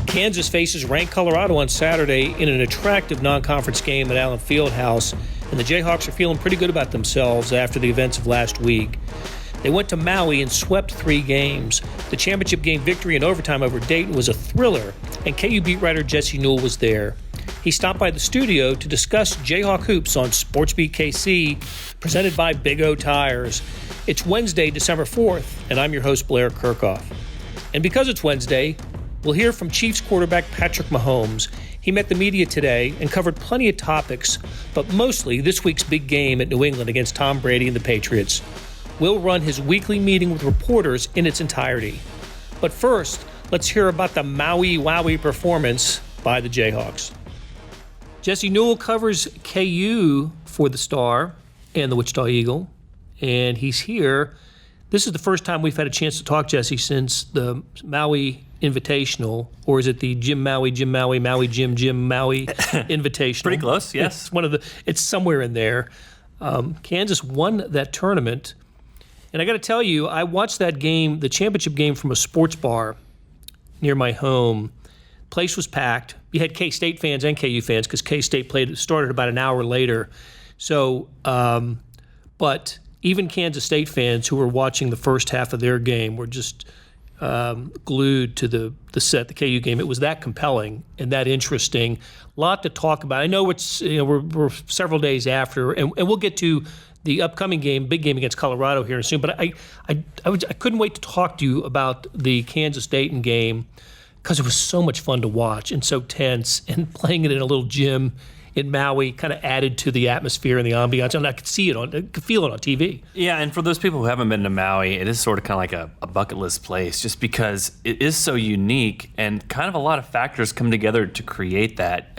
Kansas faces ranked Colorado on Saturday in an attractive non-conference game at Allen Fieldhouse, and the Jayhawks are feeling pretty good about themselves after the events of last week. They went to Maui and swept 3 games. The championship game victory in overtime over Dayton was a thriller, and KU beat writer Jesse Newell was there. He stopped by the studio to discuss Jayhawk hoops on SportsBeat KC, presented by Big O Tires. It's Wednesday, December 4th, and I'm your host, Blair Kirchhoff. And because it's Wednesday, we'll hear from Chiefs quarterback Patrick Mahomes. He met the media today and covered plenty of topics, but mostly this week's big game at New England against Tom Brady and the Patriots. We'll run his weekly meeting with reporters in its entirety. But first, let's hear about the Maui wowie performance by the Jayhawks. Jesse Newell covers KU for the Star and the Wichita Eagle, and he's here. This is the first time we've had a chance to talk, Jesse, since the Maui Invitational, or is it the Jim Maui Maui Invitational? Pretty close, yes. It's somewhere in there. Kansas won that tournament, and I got to tell you, I watched that game, the championship game, from a sports bar near my home. Place was packed. You had K-State fans and KU fans because K-State started about an hour later. So, but even Kansas State fans who were watching the first half of their game were just glued to the KU game. It was that compelling and that interesting. A lot to talk about. I know we're several days after, and we'll get to the upcoming game, big game against Colorado here soon. But I couldn't wait to talk to you about the Kansas Dayton game because it was so much fun to watch and so tense, and playing it in a little gym in Maui kind of added to the atmosphere and the ambiance, and I could feel it on TV. Yeah, and for those people who haven't been to Maui, it is sort of kind of like a bucket list place, just because it is so unique, and kind of a lot of factors come together to create that.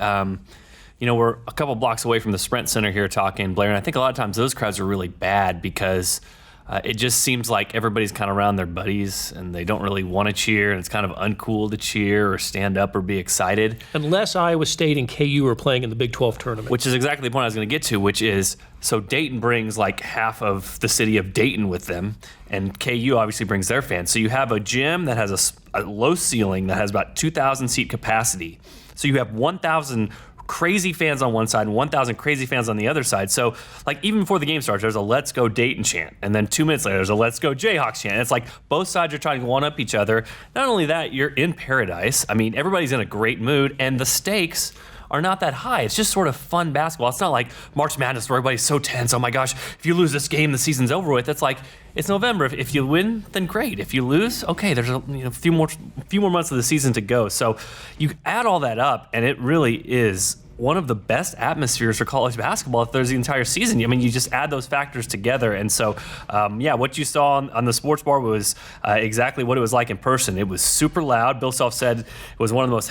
We're a couple blocks away from the Sprint Center here talking, Blair, and I think a lot of times those crowds are really bad because it just seems like everybody's kind of around their buddies and they don't really want to cheer, and it's kind of uncool to cheer or stand up or be excited. Unless Iowa State and KU are playing in the Big 12 tournament. Which is exactly the point I was going to get to, which is, so Dayton brings like half of the city of Dayton with them, and KU obviously brings their fans. So you have a gym that has a low ceiling that has about 2,000 seat capacity. So you have 1,000 crazy fans on one side and 1,000 crazy fans on the other side. So, like, even before the game starts, there's a "Let's Go Dayton" chant, and then 2 minutes later, there's a "Let's Go Jayhawks" chant. And it's like both sides are trying to one-up each other. Not only that, you're in paradise. I mean, everybody's in a great mood, and the stakes are not that high. It's just sort of fun basketball. It's not like March Madness where everybody's so tense. Oh my gosh, if you lose this game, the season's over with. It's like, it's November. If you win, then great. If you lose, okay, there's a few more months of the season to go. So you add all that up, and it really is one of the best atmospheres for college basketball if there's the entire season. I mean, you just add those factors together. And so, what you saw on the sports bar was exactly what it was like in person. It was super loud. Bill Self said it was one of the most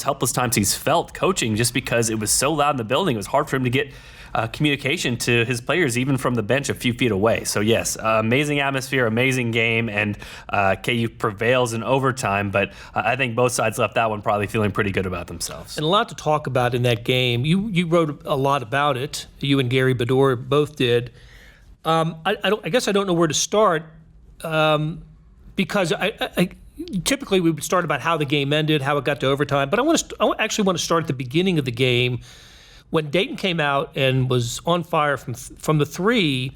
helpless times he's felt coaching, just because it was so loud in the building. It was hard for him to get communication to his players, even from the bench a few feet away. So yes, amazing atmosphere, amazing game, and KU prevails in overtime, but I think both sides left that one probably feeling pretty good about themselves. And a lot to talk about in that game. You wrote a lot about it. You and Gary Bedore both did. I guess I don't know where to start, because I typically we would start about how the game ended, how it got to overtime, but I actually want to start at the beginning of the game. When Dayton came out and was on fire from the three,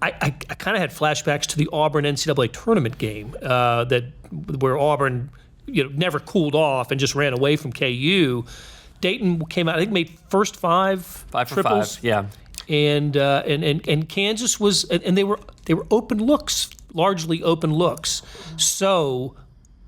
I kind of had flashbacks to the Auburn NCAA tournament game where Auburn never cooled off and just ran away from KU. Dayton came out, I think, made first five triples. 5 for 5, yeah. And Kansas was, and they were open looks, largely open looks. So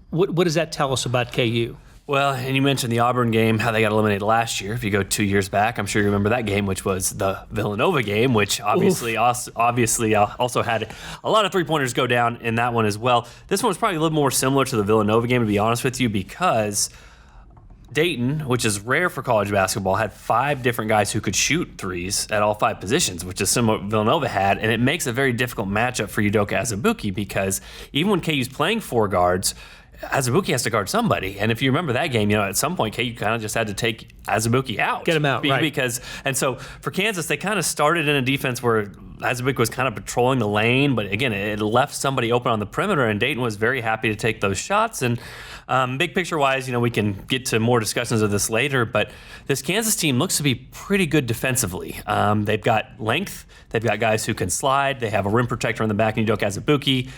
what does that tell us about KU? Well, and you mentioned the Auburn game, how they got eliminated last year. If you go 2 years back, I'm sure you remember that game, which was the Villanova game, which obviously also had a lot of three-pointers go down in that one as well. This one was probably a little more similar to the Villanova game, to be honest with you, because Dayton, which is rare for college basketball, had 5 different guys who could shoot threes at all 5 positions, which is similar to what Villanova had, and it makes a very difficult matchup for Udoka Azubuike, because even when KU's playing 4 guards, Azubuike has to guard somebody. And if you remember that game, at some point, KU kind of just had to take Azubuike out. Get him out, right. And so for Kansas, they kind of started in a defense where Azubuike was kind of patrolling the lane, but again, it left somebody open on the perimeter, and Dayton was very happy to take those shots. And big picture-wise, we can get to more discussions of this later, but this Kansas team looks to be pretty good defensively. They've got length. They've got guys who can slide. They have a rim protector on the back, and Udoka Azubuike.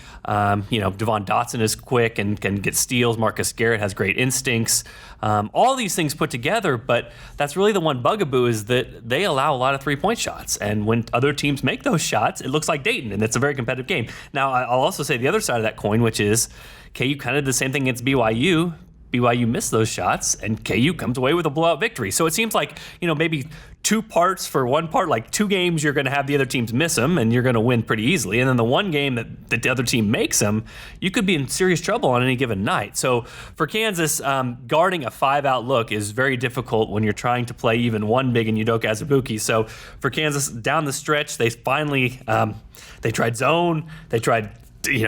Devon Dotson is quick and can get steals. Marcus Garrett has great instincts. All these things put together, but that's really the one bugaboo is that they allow a lot of three-point shots. And when other teams make those shots, it looks like Dayton, and it's a very competitive game. Now, I'll also say the other side of that coin, which is KU kind of did the same thing against BYU. BYU missed those shots, and KU comes away with a blowout victory. So it seems like, maybe two parts for one part, like 2 games you're going to have the other teams miss them, and you're going to win pretty easily. And then the one game that the other team makes them, you could be in serious trouble on any given night. So for Kansas, guarding a 5-out look is very difficult when you're trying to play even one big in Udoka Azubuike. So for Kansas, down the stretch, they finally, they tried zone, they tried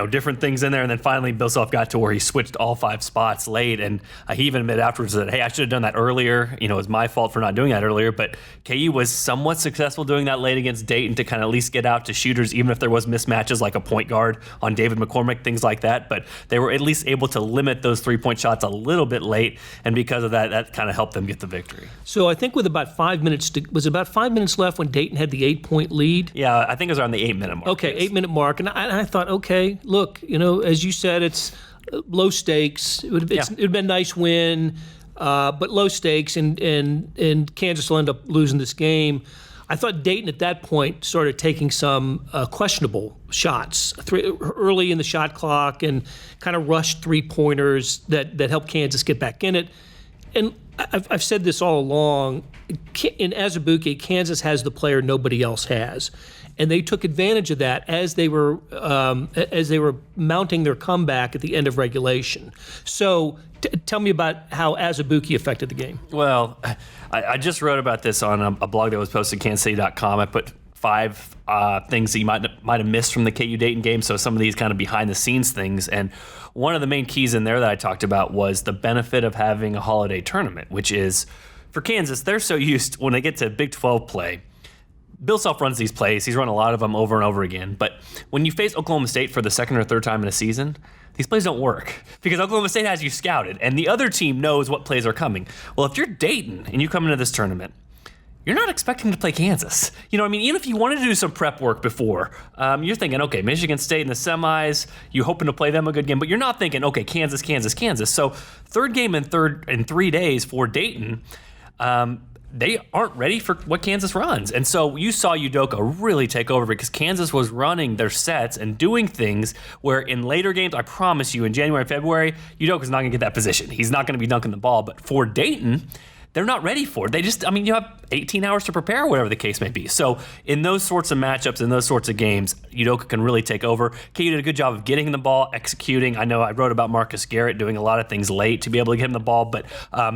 different things in there. And then finally Bill Self got to where he switched all 5 spots late. And he even admitted afterwards that, hey, I should have done that earlier. It was my fault for not doing that earlier. But KU was somewhat successful doing that late against Dayton to kind of at least get out to shooters, even if there was mismatches like a point guard on David McCormick, things like that. But they were at least able to limit those 3-point shots a little bit late. And because of that, that kind of helped them get the victory. So I think with about 5 minutes, was it about 5 minutes left when Dayton had the 8-point lead? Yeah, I think it was around the 8-minute mark. Okay, 8-minute mark. And I thought, okay, look, as you said, it's low stakes. It would have been a nice win, but low stakes, and Kansas will end up losing this game. I thought Dayton at that point started taking some questionable shots early in the shot clock and kind of rushed 3-pointers that helped Kansas get back in it. And I've said this all along. In Azubuike, Kansas has the player nobody else has. And they took advantage of that as they were mounting their comeback at the end of regulation. So tell me about how Azubuike affected the game. Well, I just wrote about this on a blog that was posted at kansascity.com. I put 5 things that you might have missed from the KU Dayton game. So some of these kind of behind the scenes things. And one of the main keys in there that I talked about was the benefit of having a holiday tournament, which is for Kansas, they're so used when they get to Big 12 play. Bill Self runs these plays. He's run a lot of them over and over again. But when you face Oklahoma State for the second or third time in a season, these plays don't work because Oklahoma State has you scouted and the other team knows what plays are coming. Well, if you're Dayton and you come into this tournament, you're not expecting to play Kansas. Even if you wanted to do some prep work before, you're thinking, okay, Michigan State in the semis, you're hoping to play them a good game, but you're not thinking, okay, Kansas. So third game in 3 days for Dayton, they aren't ready for what Kansas runs. And so you saw Udoka really take over because Kansas was running their sets and doing things where in later games, I promise you, in January and February, Udoka's not going to get that position. He's not going to be dunking the ball. But for Dayton, they're not ready for it. You have 18 hours to prepare, whatever the case may be. So in those sorts of matchups, in those sorts of games, Udoka can really take over. KU did a good job of getting the ball, executing. I know I wrote about Marcus Garrett doing a lot of things late to be able to get him the ball, but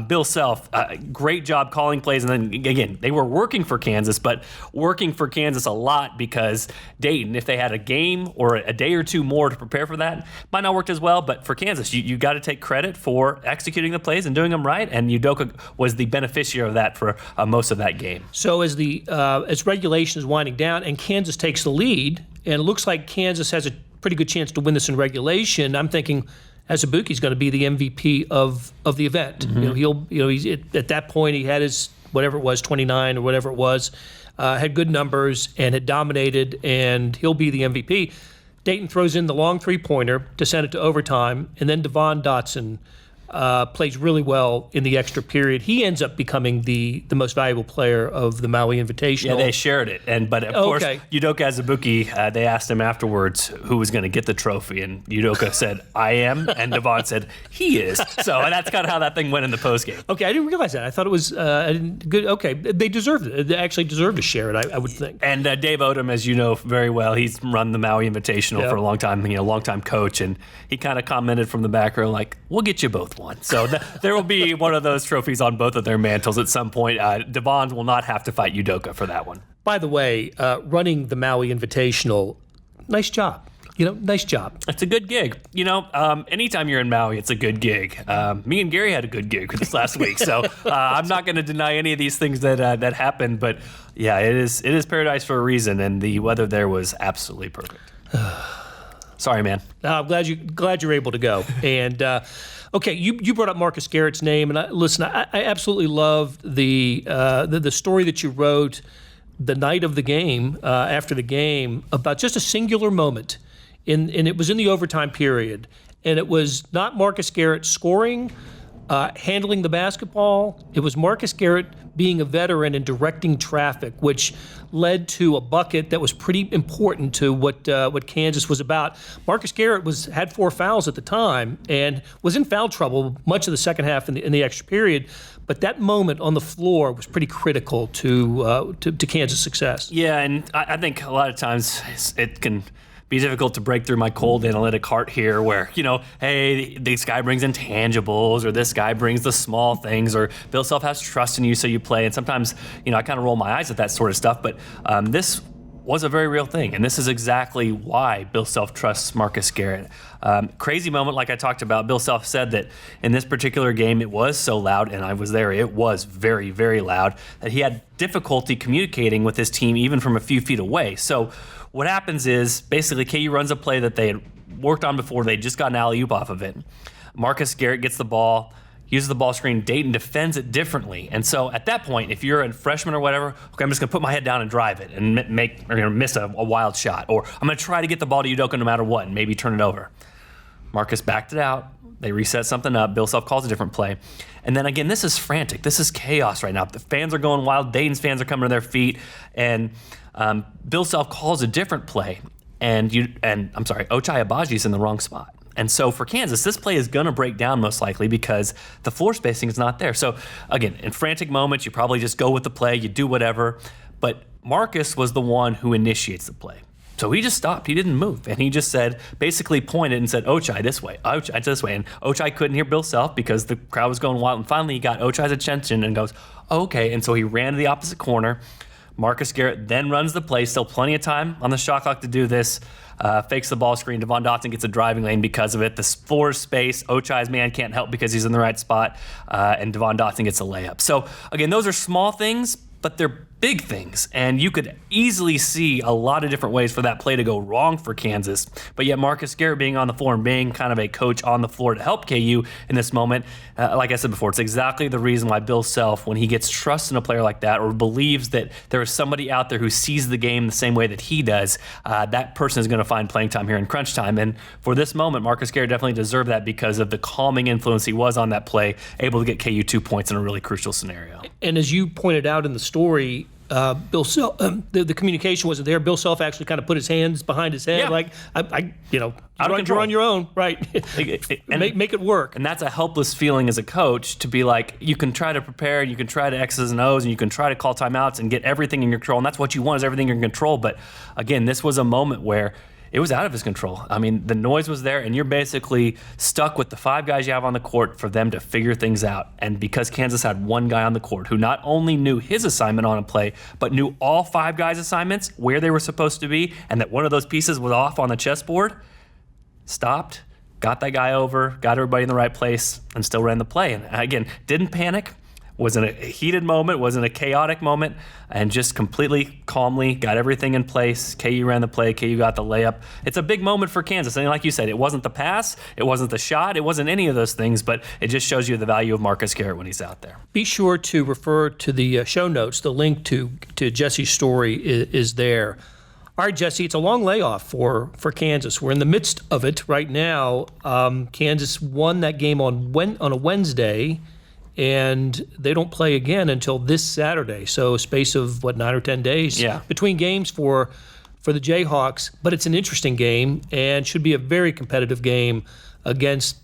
Bill Self, great job calling plays. And then again, they were working for Kansas, but working for Kansas a lot because Dayton, if they had a game or a day or two more to prepare for that, might not work as well. But for Kansas, you got to take credit for executing the plays and doing them right. And Udoka was the beneficiary of that for most of that game. So as regulation is winding down and Kansas takes the lead, and it looks like Kansas has a pretty good chance to win this in regulation, I'm thinking Azubuike is going to be the MVP of the event. Mm-hmm. He's at that point he had his whatever it was 29 or whatever it was, had good numbers and had dominated, and he'll be the MVP. Dayton throws in the long 3-pointer to send it to overtime, and then Devon Dotson plays really well in the extra period. He ends up becoming the most valuable player of the Maui Invitational. Yeah, they shared it. But of course, Udoka Azubuike, they asked him afterwards who was going to get the trophy, and Udoka said, I am, and Devon said, he is. So that's kind of how that thing went in the postgame. Okay, I didn't realize that. I thought it was good. Okay, they deserved it. They actually deserved to share it, I would think. And Dave Odom, as you know very well, he's run the Maui Invitational for a long time, long-time coach, and he kind of commented from the back row, like, we'll get you both one. So there will be one of those trophies on both of their mantles at some point. Devon will not have to fight Udoka for that one. By the way, running the Maui Invitational, nice job. Nice job. It's a good gig. Anytime you're in Maui, it's a good gig. Me and Gary had a good gig this last week, so I'm not going to deny any of these things that happened. But Yeah, it is paradise for a reason, and the weather there was absolutely perfect. Sorry, man. I'm glad you're able to go. And okay, you brought up Marcus Garrett's name, and I absolutely loved the story that you wrote the night of the game, after the game, about just a singular moment, and it was in the overtime period, and it was not Marcus Garrett scoring, handling the basketball. It was Marcus Garrett being a veteran and directing traffic, which led to a bucket that was pretty important to what Kansas was about. Marcus Garrett had 4 fouls at the time and was in foul trouble much of the second half in the extra period. But that moment on the floor was pretty critical to Kansas' success. Yeah, and I think a lot of times it can be difficult to break through my cold analytic heart here where, hey, this guy brings intangibles, or this guy brings the small things, or Bill Self has trust in you so you play. And sometimes, I kind of roll my eyes at that sort of stuff. But this was a very real thing. And this is exactly why Bill Self trusts Marcus Garrett. Crazy moment, like I talked about. Bill Self said that in this particular game, it was so loud, and I was there, it was very, very loud, that he had difficulty communicating with his team even from a few feet away. So what happens is basically KU runs a play that they had worked on before. They just got an alley-oop off of it. Marcus Garrett gets the ball, uses the ball screen. Dayton defends it differently. And so at that point, if you're a freshman or whatever, okay, I'm just going to put my head down and drive it and miss a wild shot. Or I'm going to try to get the ball to Udoka no matter what and maybe turn it over. Marcus backed it out. They reset something up. Bill Self calls a different play. And then again, this is frantic. This is chaos right now. The fans are going wild. Dayton's fans are coming to their feet. And Bill Self calls a different play. And Ochai Abaji's in the wrong spot. And so for Kansas, this play is going to break down most likely because the floor spacing is not there. So again, in frantic moments, you probably just go with the play, you do whatever. But Marcus was the one who initiates the play. So he just stopped. He didn't move. And he just basically pointed and said, Ochai, this way, Ochai, this way. And Ochai couldn't hear Bill Self because the crowd was going wild. And finally, he got Ochai's attention and goes, oh, okay. And so he ran to the opposite corner. Marcus Garrett then runs the play. Still plenty of time on the shot clock to do this. Fakes the ball screen. Devon Dotson gets a driving lane because of it. The floor space. Ochai's man can't help because he's in the right spot. And Devon Dotson gets a layup. So, again, those are small things, but they're big things. And you could easily see a lot of different ways for that play to go wrong for Kansas. But yet Marcus Garrett being on the floor and being kind of a coach on the floor to help KU in this moment, like I said before, it's exactly the reason why Bill Self, when he gets trust in a player like that or believes that there is somebody out there who sees the game the same way that he does, that person is going to find playing time here in crunch time. And for this moment, Marcus Garrett definitely deserved that because of the calming influence he was on that play, able to get KU 2 points in a really crucial scenario. And as you pointed out in the story, Bill Self, the communication wasn't there. Bill Self actually kind of put his hands behind his head, like, you're on your own, right? Make it work. And that's a helpless feeling as a coach to be like, you can try to prepare, you can try to X's and O's, and you can try to call timeouts and get everything in your control. And that's what you want, is everything in control. But again, this was a moment where it was out of his control. I mean, the noise was there, and you're basically stuck with the 5 guys you have on the court for them to figure things out. And because Kansas had one guy on the court who not only knew his assignment on a play, but knew all 5 guys' assignments, where they were supposed to be, and that one of those pieces was off on the chessboard, stopped, got that guy over, got everybody in the right place, and still ran the play. And again, didn't panic, wasn't a heated moment, wasn't a chaotic moment, and just completely calmly got everything in place. KU ran the play, KU got the layup. It's a big moment for Kansas. And like you said, it wasn't the pass, it wasn't the shot, it wasn't any of those things, but it just shows you the value of Marcus Garrett when he's out there. Be sure to refer to the show notes. The link to Jesse's story is there. All right, Jesse, it's a long layoff for Kansas. We're in the midst of it right now. Kansas won that game on a Wednesday, and they don't play again until this Saturday. So a space of, 9 or 10 days between games for the Jayhawks. But it's an interesting game and should be a very competitive game against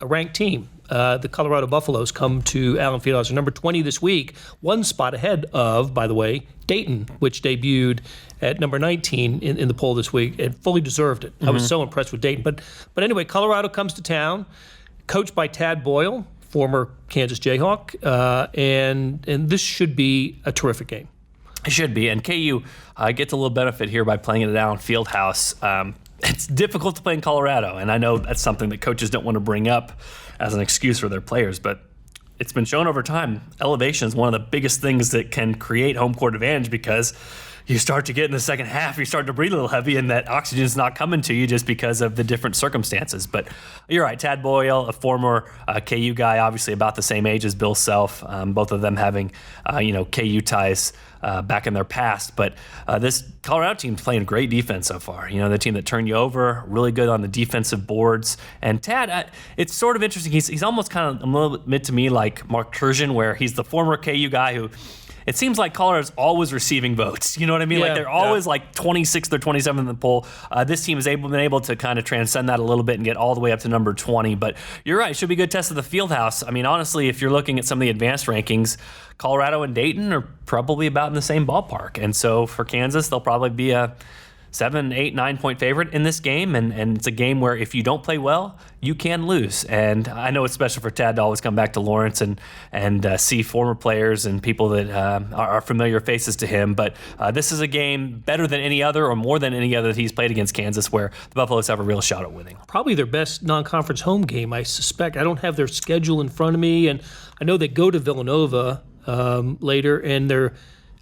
a ranked team. The Colorado Buffaloes come to Allen Fieldhouse, number 20 this week, one spot ahead of, by the way, Dayton, which debuted at number 19 in the poll this week and fully deserved it. I was so impressed with Dayton. But anyway, Colorado comes to town, coached by Tad Boyle, former Kansas Jayhawk, and this should be a terrific game. It should be, and KU gets a little benefit here by playing it at Allen Fieldhouse. It's difficult to play in Colorado, and I know that's something that coaches don't want to bring up as an excuse for their players, but it's been shown over time, elevation is one of the biggest things that can create home court advantage, because you start to get in the second half, you start to breathe a little heavy, and that oxygen's not coming to you just because of the different circumstances. But you're right, Tad Boyle, a former KU guy, obviously about the same age as Bill Self, both of them having KU ties back in their past. But this Colorado team's playing great defense so far. The team that turned you over, really good on the defensive boards. And Tad, it's sort of interesting. He's almost kind of a little bit to me like Mark Turgeon, where he's the former KU guy who, it seems like Colorado's always receiving votes. You know what I mean? Yeah, like they're always like 26th or 27th in the poll. This team has been able to kind of transcend that a little bit and get all the way up to number 20. But you're right, it should be a good test of the field house. I mean, honestly, if you're looking at some of the advanced rankings, Colorado and Dayton are probably about in the same ballpark. And so for Kansas, they'll probably be a 7, 8, 9 point favorite in this game. And it's a game where if you don't play well, you can lose. And I know it's special for Tad to always come back to Lawrence and see former players and people that are familiar faces to him. But this is a game better than any other, or more than any other, that he's played against Kansas, where the Buffaloes have a real shot at winning. Probably their best non-conference home game, I suspect. I don't have their schedule in front of me, and I know they go to Villanova later, and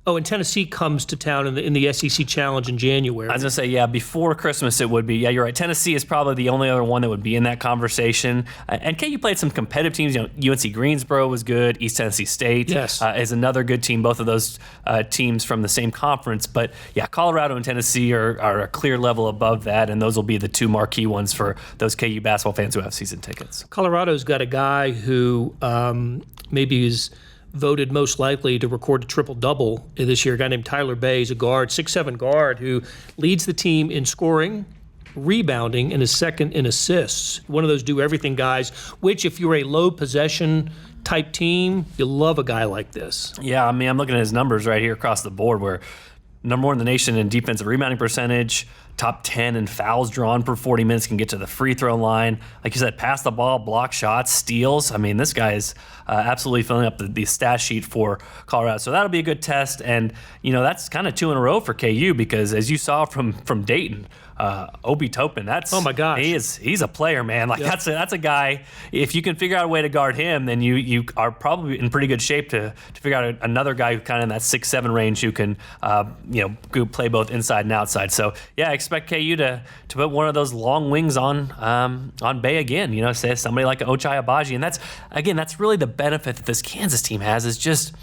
and Tennessee comes to town in the SEC Challenge in January. I was going to say, yeah, before Christmas it would be. Yeah, you're right. Tennessee is probably the only other one that would be in that conversation. And KU played some competitive teams. UNC Greensboro was good. East Tennessee State is another good team. Both of those teams from the same conference. But, yeah, Colorado and Tennessee are a clear level above that, and those will be the two marquee ones for those KU basketball fans who have season tickets. Colorado's got a guy who maybe is voted most likely to record a triple-double this year, a guy named Tyler Bay. He's a guard, 6'7" guard, who leads the team in scoring, rebounding, and is second in assists. One of those do-everything guys, which if you're a low-possession type team, you love a guy like this. Yeah, I mean, I'm looking at his numbers right here across the board, where number one in the nation in defensive rebounding percentage, top 10 in fouls drawn per 40 minutes, can get to the free throw line. Like you said, pass the ball, block shots, steals. I mean, this guy is absolutely filling up the stat sheet for Colorado. So that'll be a good test. And, that's kind of 2 in a row for KU, because as you saw from Dayton, Obi Toppin, oh my gosh, he's a player, man. Like that's a guy. If you can figure out a way to guard him, then you are probably in pretty good shape to figure out another guy who kind of in that 6'7" range who can play both inside and outside. So yeah, I expect KU to put one of those long wings on Bay again. Say somebody like Ochai Agbaji, and that's really the benefit that this Kansas team has, is just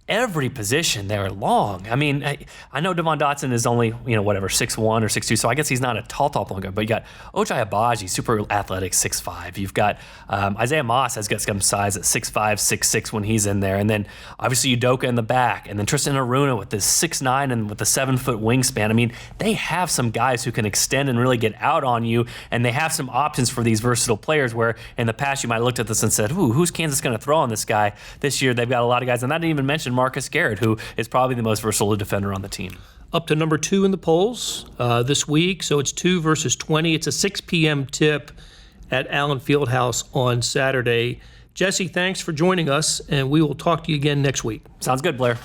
every position they're long. I mean, I know Devon Dotson is only, 6'1" or 6'2", so I guess he's not a tall player, but you got Ochai Agbaji, super athletic, 6'5". You've got Isaiah Moss has got some size at 6'5", 6'6" when he's in there. And then obviously Udoka in the back, and then Tristan Aruna with this 6'9" and with the 7-foot wingspan. I mean, they have some guys who can extend and really get out on you, and they have some options for these versatile players, where in the past you might have looked at this and said, ooh, who's Kansas going to throw on this guy? This year they've got a lot of guys, and I didn't even mention Marcus Garrett, who is probably the most versatile defender on the team. Up to number 2 in the polls this week, so it's 2 versus 20. It's a 6 p.m. tip at Allen Fieldhouse on Saturday. Jesse, thanks for joining us, and we will talk to you again next week. Sounds good, Blair.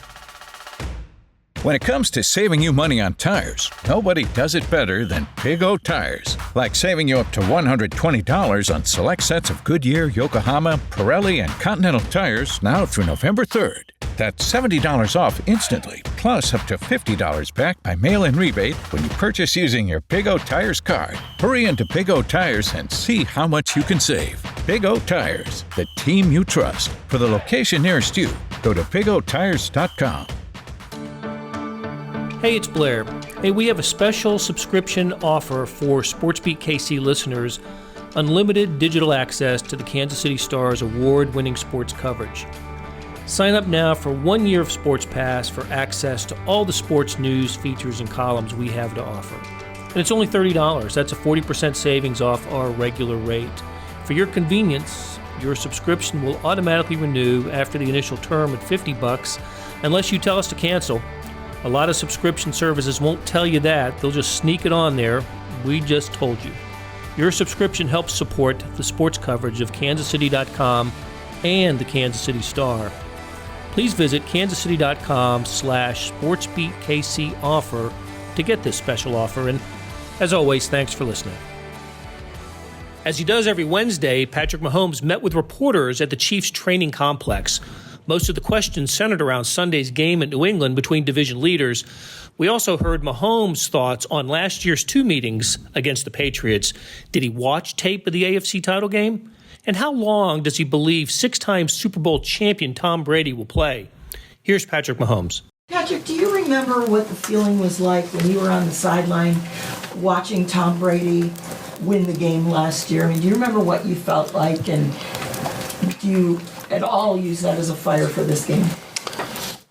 When it comes to saving you money on tires, nobody does it better than Big O Tires. Like saving you up to $120 on select sets of Goodyear, Yokohama, Pirelli, and Continental tires now through November 3rd. That's $70 off instantly, plus up to $50 back by mail-in rebate when you purchase using your Big O Tires card. Hurry into Big O Tires and see how much you can save. Big O Tires, the team you trust. For the location nearest you, go to bigotires.com. Hey, it's Blair. Hey, we have a special subscription offer for SportsBeat KC listeners, unlimited digital access to the Kansas City Star's award-winning sports coverage. Sign up now for 1 year of Sports Pass for access to all the sports news, features, and columns we have to offer. And it's only $30. That's a 40% savings off our regular rate. For your convenience, your subscription will automatically renew after the initial term at $50 unless you tell us to cancel. A lot of subscription services won't tell you that. They'll just sneak it on there. We just told you. Your subscription helps support the sports coverage of kansascity.com and the Kansas City Star. Please visit kansascity.com/SportsBeatKC offer to get this special offer. And as always, thanks for listening. As he does every Wednesday, Patrick Mahomes met with reporters at the Chiefs training complex. Most of the questions centered around Sunday's game at New England between division leaders. We also heard Mahomes' thoughts on last year's 2 meetings against the Patriots. Did he watch tape of the AFC title game? And how long does he believe 6-time Super Bowl champion Tom Brady will play? Here's Patrick Mahomes. Patrick, do you remember what the feeling was like when you were on the sideline watching Tom Brady win the game last year? I mean, do you remember what you felt like, and do you at all use that as a fire for this game?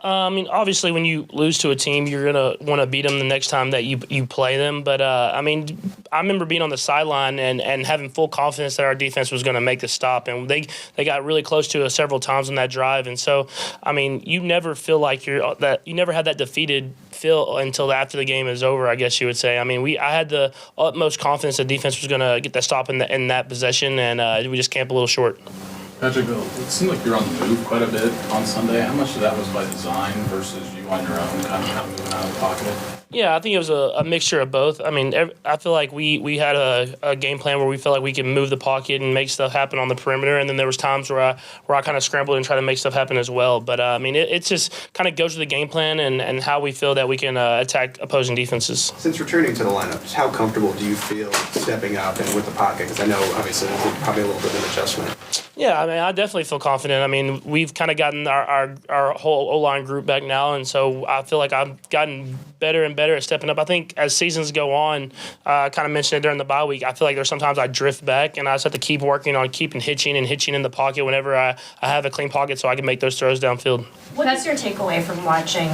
Obviously, when you lose to a team, you're going to want to beat them the next time that you play them. But, I remember being on the sideline and having full confidence that our defense was going to make the stop. And they got really close to us several times on that drive. And so, you never feel like you never had that defeated feel until after the game is over, I guess you would say. I had the utmost confidence the defense was going to get that stop in that possession, and we just camped a little short. Patrick, it seemed like you're on the move quite a bit on Sunday. How much of that was by design versus you on your own kind of moving out of the pocket? Yeah, I think it was a mixture of both. I feel like we had a game plan where we felt like we could move the pocket and make stuff happen on the perimeter, and then there was times where I kind of scrambled and tried to make stuff happen as well. But, it just kind of goes to the game plan and how we feel that we can attack opposing defenses. Since returning to the lineup, just how comfortable do you feel stepping up and with the pocket? Because I know, obviously, there's probably a little bit of an adjustment. Yeah, I definitely feel confident. We've kind of gotten our whole O-line group back now, and so I feel like I've gotten better and better at stepping up. I think as seasons go on, I kind of mentioned it during the bye week, I feel like there's sometimes I drift back, and I just have to keep working on keeping hitching in the pocket whenever I have a clean pocket so I can make those throws downfield. What is your takeaway from watching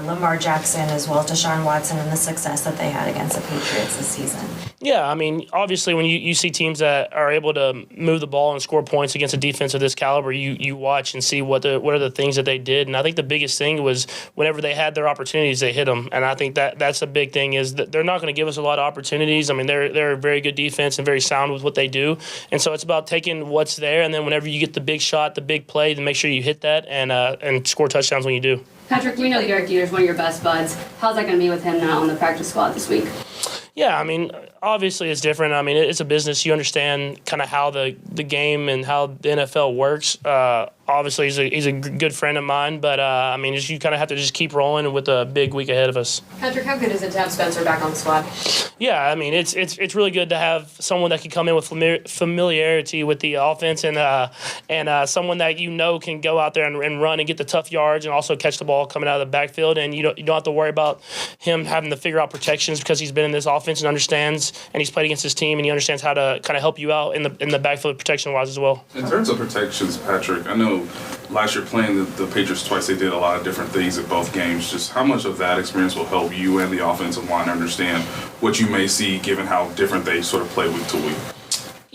Lamar Jackson as well as Deshaun Watson and the success that they had against the Patriots this season? Yeah, obviously when you see teams that are able to move the ball and score points against a defense of this caliber, you watch and see what are the things that they did. And I think the biggest thing was whenever they had their opportunities, they hit them. And I think that's a big thing is that they're not going to give us a lot of opportunities. They're a very good defense and very sound with what they do. And so it's about taking what's there, and then whenever you get the big shot, the big play, to make sure you hit that and score touchdowns when you do. Patrick, we know Derek Jeter's one of your best buds. How's that going to be with him now on the practice squad this week? Yeah, obviously it's different. It's a business. You understand kind of how the game and how the NFL works. Obviously, he's a good friend of mine, but you kind of have to just keep rolling with a big week ahead of us. Patrick, how good is it to have Spencer back on the squad? Yeah, it's really good to have someone that can come in with familiarity with the offense and someone that can go out there and run and get the tough yards and also catch the ball coming out of the backfield. And you don't have to worry about him having to figure out protections because he's been in this offense and understands, and he's played against his team, and he understands how to kind of help you out in the backfield protection-wise as well. In terms of protections, Patrick, I know last year playing the Patriots twice, they did a lot of different things at both games. Just how much of that experience will help you and the offensive line understand what you may see given how different they sort of play week to week?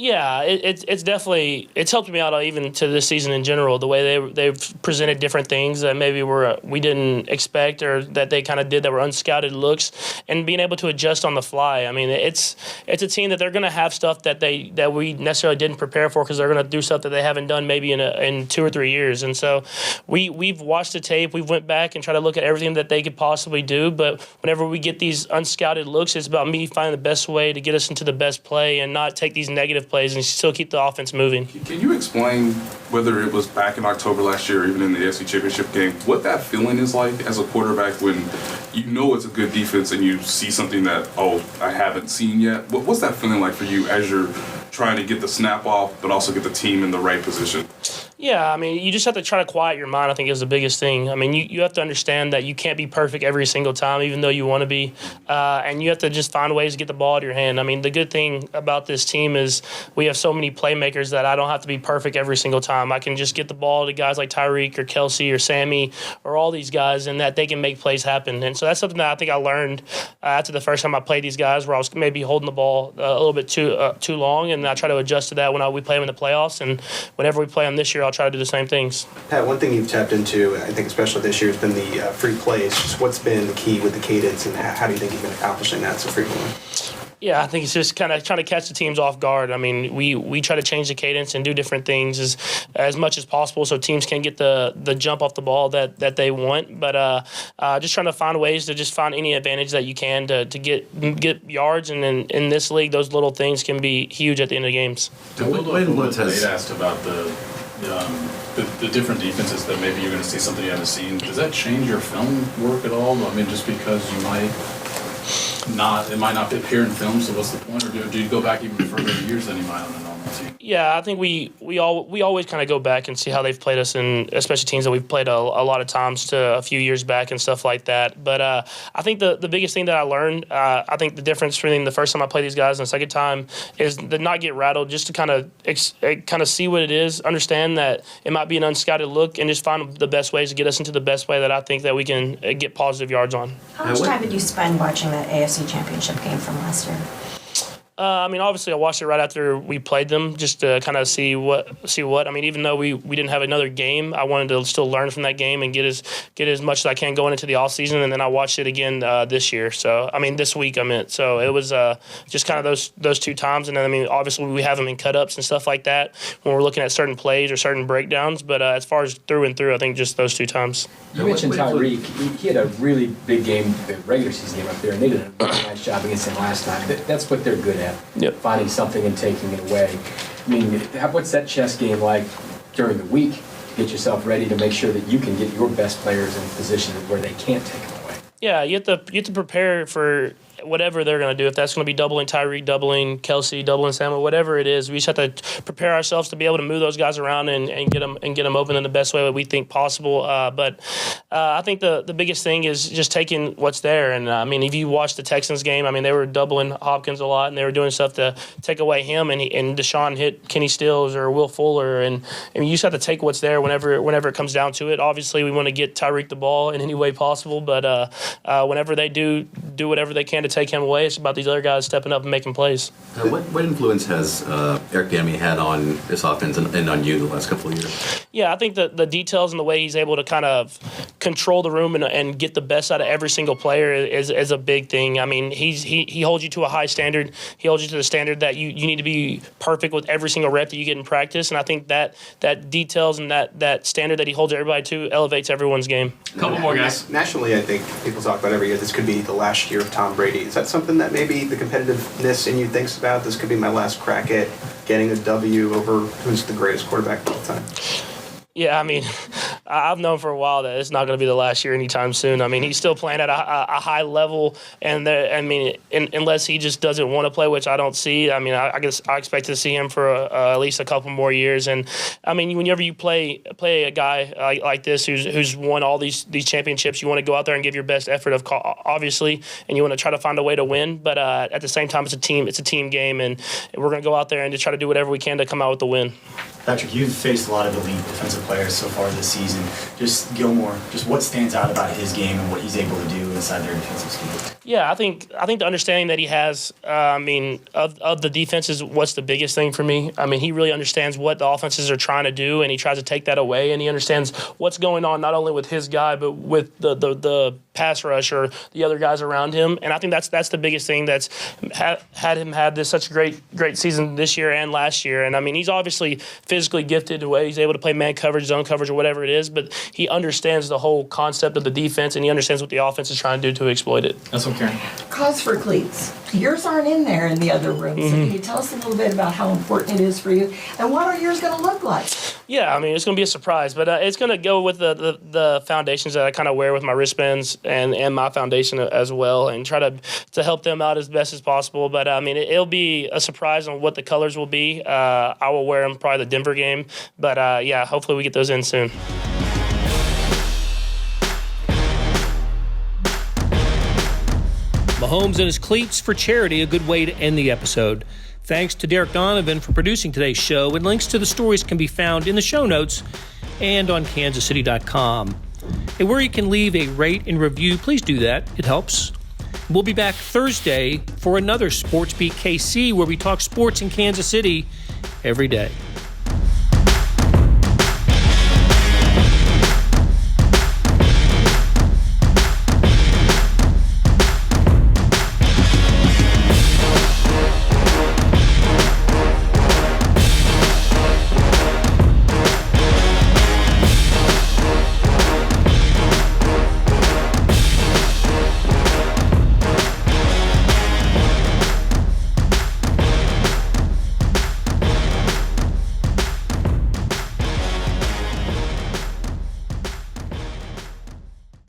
Yeah, it's definitely helped me out even to this season in general. The way they've presented different things that maybe we didn't expect or that they kind of did that were unscouted looks, and being able to adjust on the fly. It's a team that they're going to have stuff that we necessarily didn't prepare for because they're going to do stuff that they haven't done maybe in 2 or 3 years. And so we've watched the tape, we've went back and tried to look at everything that they could possibly do. But whenever we get these unscouted looks, it's about me finding the best way to get us into the best play and not take these negative plays and still keep the offense moving. Can you explain, whether it was back in October last year or even in the AFC Championship game, what that feeling is like as a quarterback when you know it's a good defense and you see something that, I haven't seen yet? What's that feeling like for you as you're trying to get the snap off but also get the team in the right position? Yeah, you just have to try to quiet your mind, I think, is the biggest thing. You have to understand that you can't be perfect every single time, even though you want to be. And you have to just find ways to get the ball out of your hand. The good thing about this team is we have so many playmakers that I don't have to be perfect every single time. I can just get the ball to guys like Tyreek or Kelsey or Sammy or all these guys, and that they can make plays happen. And so that's something that I think I learned after the first time I played these guys, where I was maybe holding the ball a little bit too long, and I try to adjust to that when we play them in the playoffs. And whenever we play them this year, I'll try to do the same things. Pat, one thing you've tapped into, I think especially this year, has been the free plays. Just what's been the key with the cadence, and how do you think you've been accomplishing that so frequently? Yeah, I think it's just kind of trying to catch the teams off guard. I mean, we try to change the cadence and do different things as much as possible so teams can get the jump off the ball that they want. But just trying to find ways to just find any advantage that you can to get yards. And in this league, those little things can be huge at the end of games. What influence asked about the different defenses that maybe you're going to see something you haven't seen. Does that change your film work at all? I mean, just because it might not appear in film, so what's the point? Or do you go back even further years than you might on a normal team? Yeah, I think we always kind of go back and see how they've played us, and especially teams that we've played a lot of times to a few years back and stuff like that. But I think the biggest thing that I learned, I think the difference between the first time I played these guys and the second time is to not get rattled, just to kind of see what it is, understand that it might be an unscouted look, and just find the best ways to get us into the best way that I think that we can get positive yards on. How much time did you spend watching that AFC Championship game from last year? I mean, obviously, I watched it right after we played them, just to kind of see what. I mean, even though we didn't have another game, I wanted to still learn from that game and get as much as I can going into the off season. And then I watched it again this year. So, I mean, this week I meant. So it was just kind of those two times. And then, I mean, obviously we have them in cut-ups and stuff like that when we're looking at certain plays or certain breakdowns. But as far as through and through, I think just those two times. You mentioned Tyreek. He had a really big game, the regular season game up there, and they did a really nice job against him last time. That's what they're good at. Yep. Finding something and taking it away. I mean, what's that chess game like during the week? Get yourself ready to make sure that you can get your best players in a position where they can't take them away. Yeah, you have to prepare for whatever they're going to do. If that's going to be doubling Tyreek, doubling Kelsey, doubling Samuel, whatever it is, we just have to prepare ourselves to be able to move those guys around and get them open in the best way that we think possible. But I think the biggest thing is just taking what's there. And I mean, if you watch the Texans game, I mean, they were doubling Hopkins a lot, and they were doing stuff to take away him. And Deshaun hit Kenny Stills or Will Fuller, and you just have to take what's there whenever it comes down to it. Obviously, we want to get Tyreek the ball in any way possible, but whenever they do whatever they can to take him away, it's about these other guys stepping up and making plays. What influence has Eric Bieniemy had on this offense and on you the last couple of years? Yeah, I think the details and the way he's able to kind of control the room and get the best out of every single player is a big thing. I mean, he holds you to a high standard. He holds you to the standard that you need to be perfect with every single rep that you get in practice. And I think that details and that standard that he holds everybody to elevates everyone's game. Couple more guys. Nationally, I think people talk about every year this could be the last year of Tom Brady. Is that something that maybe the competitiveness in you thinks about? This could be my last crack at getting a W over who's the greatest quarterback of all time. Yeah, I mean, I've known for a while that it's not going to be the last year anytime soon. I mean, he's still playing at a high level, and unless he just doesn't want to play, which I don't see. I mean, I guess I expect to see him for at least a couple more years. And I mean, whenever you play a guy like this who's won all these championships, you want to go out there and give your best effort, obviously, and you want to try to find a way to win. But at the same time, it's a team game, and we're going to go out there and just try to do whatever we can to come out with the win. Patrick, you've faced a lot of elite defensive players so far this season. Just Gilmore, just what stands out about his game and what he's able to do inside their defensive scheme? Yeah, I think the understanding that he has, of the defense is what's the biggest thing for me. I mean, he really understands what the offenses are trying to do, and he tries to take that away, and he understands what's going on not only with his guy, but with the pass rush or the other guys around him. And I think that's the biggest thing that's had him have this such a great season this year and last year. And I mean, he's obviously physically gifted the way he's able to play man coverage, zone coverage, or whatever it is, but he understands the whole concept of the defense, and he understands what the offense is trying to do to exploit it. That's okay. Cause for cleats. Yours aren't in there in the other room, so can you tell us a little bit about how important it is for you, and what are yours going to look like? Yeah, I mean, it's going to be a surprise, but it's going to go with the foundations that I kind of wear with my wristbands and my foundation as well, and try to help them out as best as possible. But I mean, it'll be a surprise on what the colors will be. I will wear them probably the Denver game, but yeah, hopefully we get those in soon. Mahomes and his cleats for charity, a good way to end the episode. Thanks to Derek Donovan for producing today's show, and links to the stories can be found in the show notes and on kansascity.com. And where you can leave a rate and review, please do that. It helps. We'll be back Thursday for another SportsBeat KC, where we talk sports in Kansas City every day.